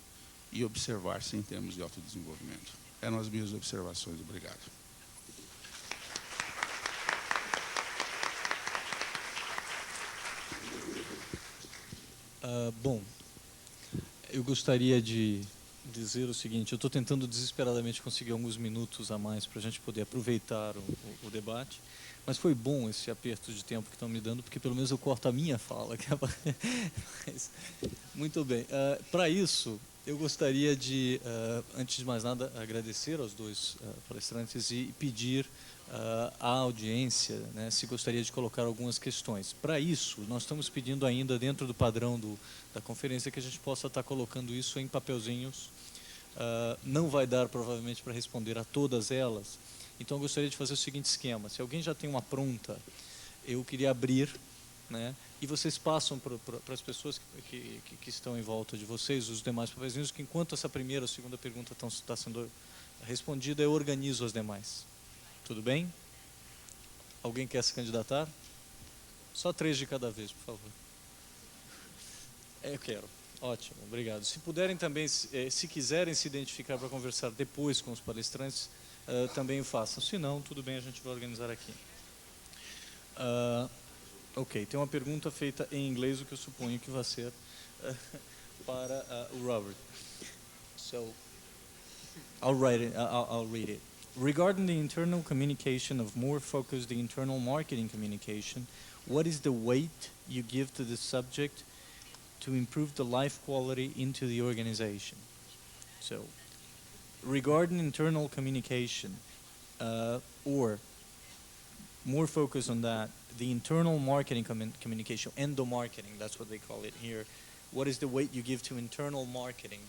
e observar-se em termos de autodesenvolvimento. Eram as minhas observações. Obrigado. Bom, eu gostaria de dizer o seguinte: eu estou tentando desesperadamente conseguir alguns minutos a mais para a gente poder aproveitar o debate, mas foi bom esse aperto de tempo que estão me dando, porque pelo menos eu corto a minha fala. Mas, muito bem. Para isso, eu gostaria de, antes de mais nada, agradecer aos dois palestrantes e pedir à audiência, né, se gostaria de colocar algumas questões. Para isso, nós estamos pedindo ainda, dentro do padrão da conferência, que a gente possa estar colocando isso em papelzinhos. Não vai dar, provavelmente, para responder a todas elas. Então, eu gostaria de fazer o seguinte esquema. Se alguém já tem uma pronta, eu queria abrir, né, e vocês passam para as pessoas que estão em volta de vocês, os demais papelzinhos, que enquanto essa primeira ou segunda pergunta está sendo respondida, eu organizo as demais. Tudo bem? Alguém quer se candidatar? Só 3 de cada vez, por favor. Eu quero. Ótimo, obrigado. Se puderem também, se quiserem se identificar para conversar depois com os palestrantes, também o façam. Se não, tudo bem, a gente vai organizar aqui. Ok, tem uma pergunta feita em inglês, o que eu suponho que vai ser para o Robert. So, I'll read it. Regarding the internal communication of more focused the internal marketing communication, what is the weight you give to the subject to improve the life quality into the organization? So, regarding internal communication, or more focus on that, the internal marketing communication, endomarketing, that's what they call it here. What is the weight you give to internal marketing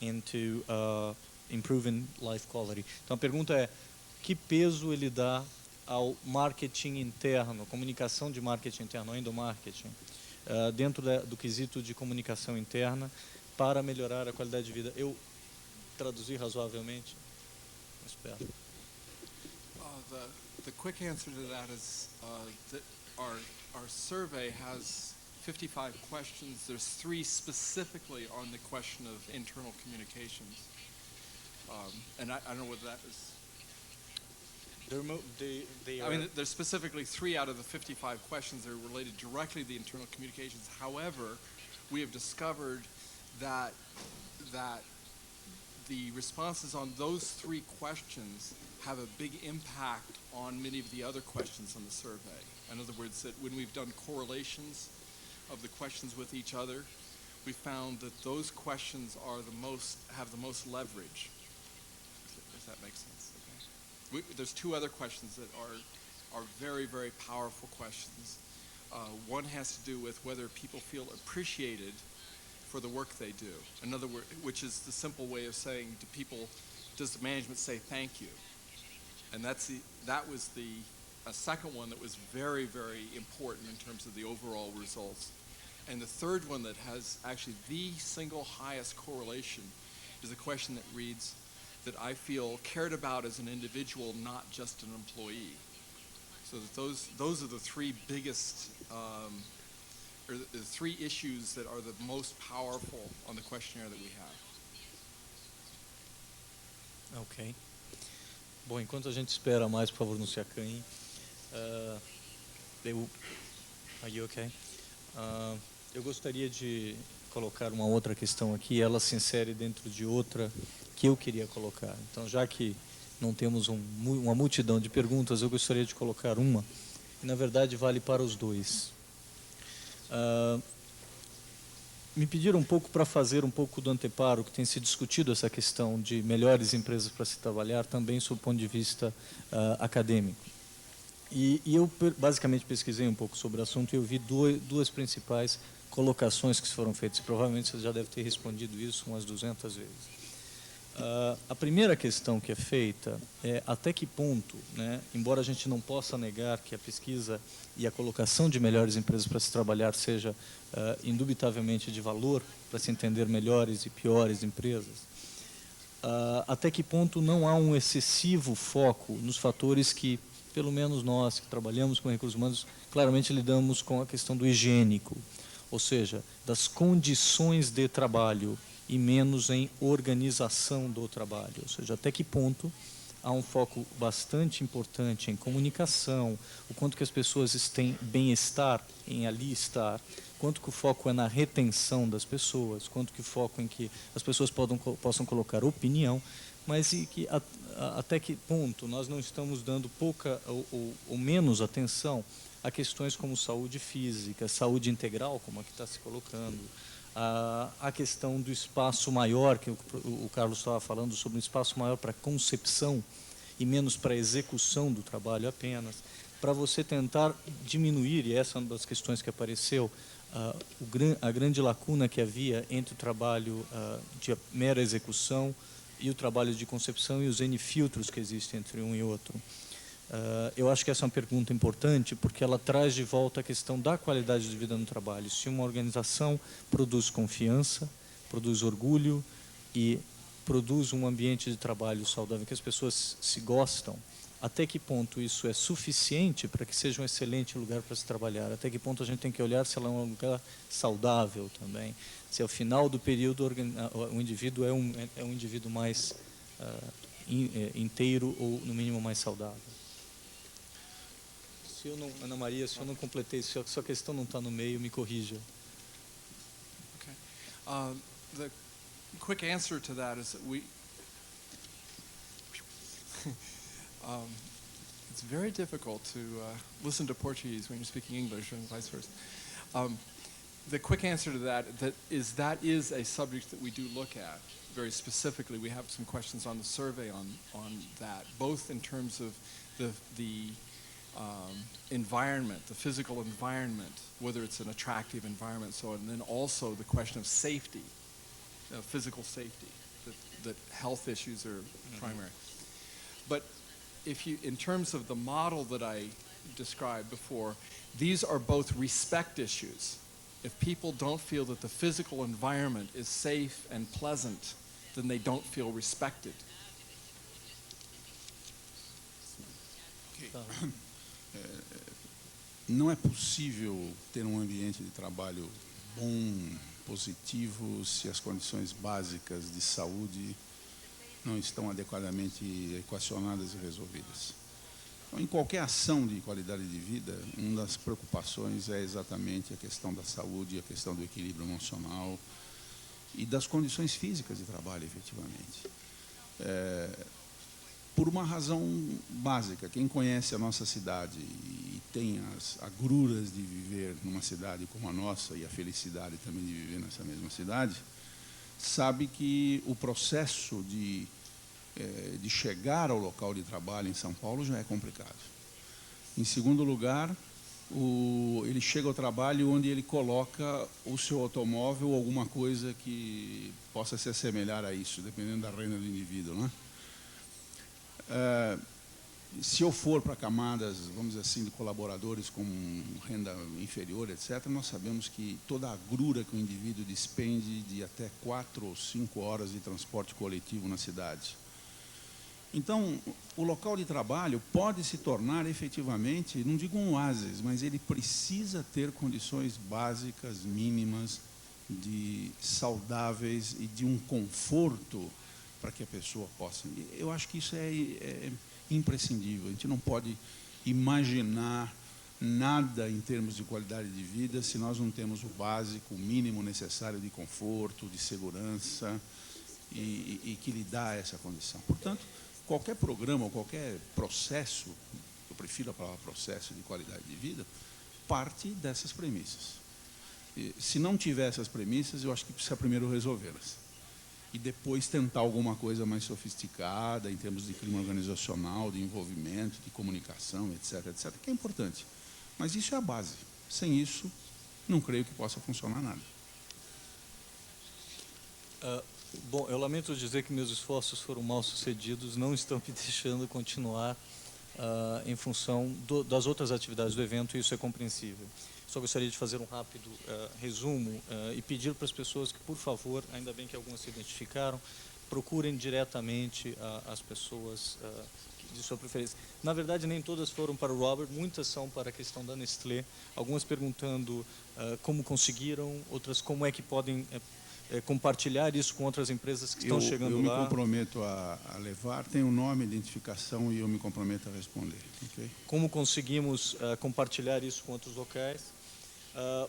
into improving life quality? Então a pergunta é: que peso ele dá ao marketing interno, comunicação de marketing interno, endomarketing, dentro do quesito de comunicação interna para melhorar a qualidade de vida? Eu traduzi razoavelmente? Espero. The quick answer to that is that our survey has 55 questions. There's 3 specifically on the question of internal communications. And I don't know whether that is... I mean, there's specifically 3 out of the 55 questions that are related directly to the internal communications. However, we have discovered that the responses on those 3 questions have a big impact on many of the other questions on the survey. In other words, that when we've done correlations of the questions with each other, we found that those questions are have the most leverage. If that makes sense. Okay. There's 2 other questions that are very, very powerful questions. One has to do with whether people feel appreciated for the work they do. In other words, which is the simple way of saying, does the management say thank you? And that was a second one that was very, very important in terms of the overall results. And the third one that has actually the single highest correlation is a question that reads that I feel cared about as an individual, not just an employee. So that those are the 3 biggest, or the 3 issues that are the most powerful on the questionnaire that we have. Ok. Bom, enquanto a gente espera mais, por favor, não se acanhe. Are you okay? Eu gostaria de colocar uma outra questão aqui, ela se insere dentro de outra que eu queria colocar. Então, já que não temos uma multidão de perguntas, eu gostaria de colocar uma, que na verdade vale para os dois. Me pediram um pouco para fazer um pouco do anteparo, que tem se discutido essa questão de melhores empresas para se trabalhar, também sob o ponto de vista acadêmico. E eu basicamente pesquisei um pouco sobre o assunto e eu vi duas principais colocações que foram feitas. Provavelmente você já deve ter respondido isso umas 200 vezes. A primeira questão que é feita é até que ponto, né, embora a gente não possa negar que a pesquisa e a colocação de melhores empresas para se trabalhar seja indubitavelmente de valor para se entender melhores e piores empresas, até que ponto não há um excessivo foco nos fatores que, pelo menos nós que trabalhamos com recursos humanos, claramente lidamos com a questão do higiênico, ou seja, das condições de trabalho, e menos em organização do trabalho, ou seja, até que ponto há um foco bastante importante em comunicação, o quanto que as pessoas têm bem-estar em ali estar, quanto que o foco é na retenção das pessoas, quanto que o foco em que as pessoas possam colocar opinião, mas e que até que ponto nós não estamos dando pouca ou menos atenção a questões como saúde física, saúde integral, como aqui está se colocando, a questão do espaço maior, que o Carlos estava falando, sobre um espaço maior para concepção e menos para execução do trabalho apenas, para você tentar diminuir, e essa é uma das questões que apareceu, a grande lacuna que havia entre o trabalho de mera execução e o trabalho de concepção e os N filtros que existem entre um e outro. Eu acho que essa é uma pergunta importante, porque ela traz de volta a questão da qualidade de vida no trabalho. Se uma organização produz confiança, produz orgulho e produz um ambiente de trabalho saudável, que as pessoas se gostam, até que ponto isso é suficiente para que seja um excelente lugar para se trabalhar? Até que ponto a gente tem que olhar se ela é um lugar saudável também? Se ao final do período o indivíduo é um indivíduo mais inteiro ou, no mínimo, mais saudável? Se eu não, Ana Maria, se eu não completei, se a sua questão não está no meio, me corrija. Okay. The quick answer to that is that it's very difficult to listen to Portuguese when you're speaking English and vice versa. The quick answer to that is a subject that we do look at very specifically. We have some questions on the survey on that, both in terms of the environment, the physical environment, whether it's an attractive environment, and then also the question of safety, physical safety, that health issues are primary. But in terms of the model that I described before, these are both respect issues. If people don't feel that the physical environment is safe and pleasant, then they don't feel respected. Okay. Não é possível ter um ambiente de trabalho bom, positivo, se as condições básicas de saúde não estão adequadamente equacionadas e resolvidas. Então, em qualquer ação de qualidade de vida, uma das preocupações é exatamente a questão da saúde, a questão do equilíbrio emocional e das condições físicas de trabalho, efetivamente. Por uma razão básica, quem conhece a nossa cidade e tem as agruras de viver numa cidade como a nossa e a felicidade também de viver nessa mesma cidade, sabe que o processo de chegar ao local de trabalho em São Paulo já é complicado. Em segundo lugar, ele chega ao trabalho onde ele coloca o seu automóvel ou alguma coisa que possa se assemelhar a isso, dependendo da renda do indivíduo, não é? Se eu for para camadas, vamos dizer assim, de colaboradores com renda inferior, etc., nós sabemos que toda a agrura que o indivíduo despende de até 4 ou 5 horas de transporte coletivo na cidade. Então, o local de trabalho pode se tornar efetivamente, não digo um oásis, mas ele precisa ter condições básicas, mínimas, saudáveis e de um conforto para que a pessoa possa. Eu acho que isso é imprescindível. A gente não pode imaginar nada em termos de qualidade de vida se nós não temos o básico, o mínimo necessário de conforto, de segurança e que lhe dá essa condição. Portanto, qualquer programa ou qualquer processo, eu prefiro a palavra processo de qualidade de vida, parte dessas premissas. Se não tiver essas premissas, eu acho que precisa primeiro resolvê-las. E depois tentar alguma coisa mais sofisticada em termos de clima organizacional, de envolvimento, de comunicação, etc., etc., que é importante. Mas isso é a base. Sem isso, não creio que possa funcionar nada. Bom, eu lamento dizer que meus esforços foram mal sucedidos, não estão me deixando continuar em função das outras atividades do evento, e isso é compreensível. Só gostaria de fazer um rápido resumo e pedir para as pessoas que, por favor, ainda bem que algumas se identificaram, procurem diretamente as pessoas de sua preferência. Na verdade, nem todas foram para o Robert, muitas são para a questão da Nestlé, algumas perguntando como conseguiram, outras como é que podem compartilhar isso com outras empresas que estão chegando lá. Eu me lá. comprometo a levar, tem um nome, identificação e eu me comprometo a responder. Okay? Como conseguimos compartilhar isso com outros locais?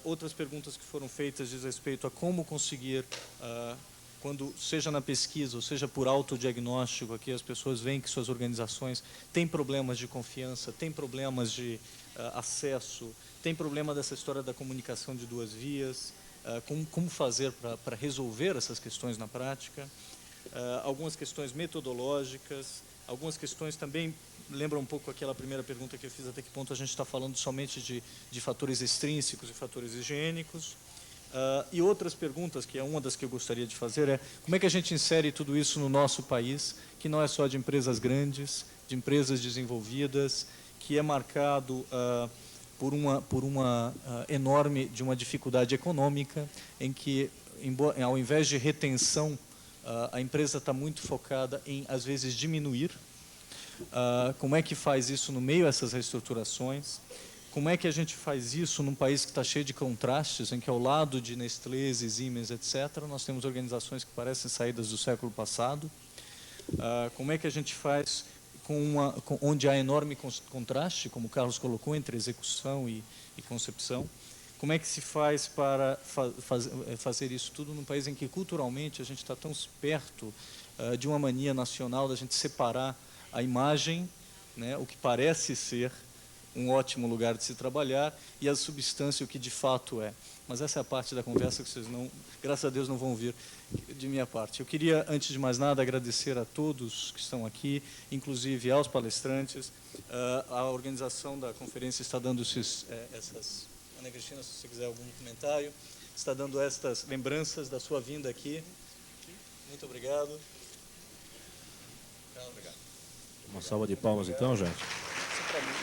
Outras perguntas que foram feitas diz respeito a como conseguir, quando seja na pesquisa ou seja por autodiagnóstico, aqui as pessoas veem que suas organizações têm problemas de confiança, têm problemas de acesso, tem problema dessa história da comunicação de duas vias, como fazer para resolver essas questões na prática, algumas questões metodológicas, algumas questões também lembram um pouco aquela primeira pergunta que eu fiz, até que ponto a gente está falando somente de fatores extrínsecos e fatores higiênicos, e outras perguntas, que é uma das que eu gostaria de fazer, é como é que a gente insere tudo isso no nosso país, que não é só de empresas grandes, de empresas desenvolvidas, que é marcado por uma enorme, de uma dificuldade econômica, em que, ao invés de retenção, a empresa está muito focada em, às vezes, diminuir. Como é que faz isso no meio dessas reestruturações? Como é que a gente faz isso num país que está cheio de contrastes, em que, ao lado de Nestlé, Siemens, etc., nós temos organizações que parecem saídas do século passado? Como é que a gente faz onde há enorme contraste, como o Carlos colocou, entre execução e concepção? Como é que se faz para fazer isso tudo num país em que, culturalmente, a gente está tão perto de uma mania nacional da gente separar a imagem, né, o que parece ser um ótimo lugar de se trabalhar, e a substância, o que de fato é. Mas essa é a parte da conversa que vocês, não, graças a Deus, não vão ouvir de minha parte. Eu queria, antes de mais nada, agradecer a todos que estão aqui, inclusive aos palestrantes. A organização da conferência está dando essas... Ana Cristina, se você quiser algum comentário, está dando estas lembranças da sua vinda aqui. Muito obrigado. Obrigado. Uma salva de palmas, então, gente. Isso é para mim.